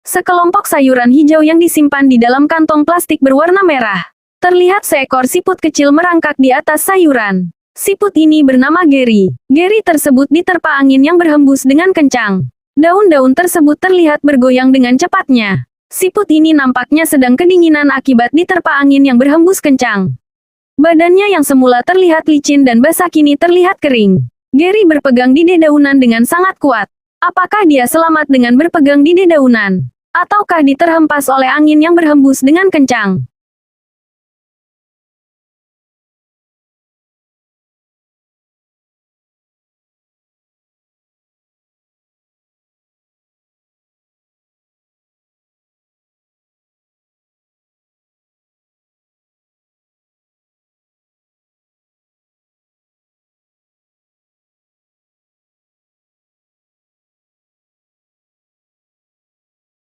Sekelompok sayuran hijau yang disimpan di dalam kantong plastik berwarna merah. Terlihat seekor siput kecil merangkak di atas sayuran. Siput ini bernama Gary. Gary tersebut diterpa angin yang berhembus dengan kencang. Daun-daun tersebut terlihat bergoyang dengan cepatnya. Siput ini nampaknya sedang kedinginan akibat diterpa angin yang berhembus kencang. Badannya yang semula terlihat licin dan basah kini terlihat kering. Gary berpegang di dedaunan dengan sangat kuat. Apakah dia selamat dengan berpegang di dedaunan? Ataukah diterhempas oleh angin yang berhembus dengan kencang?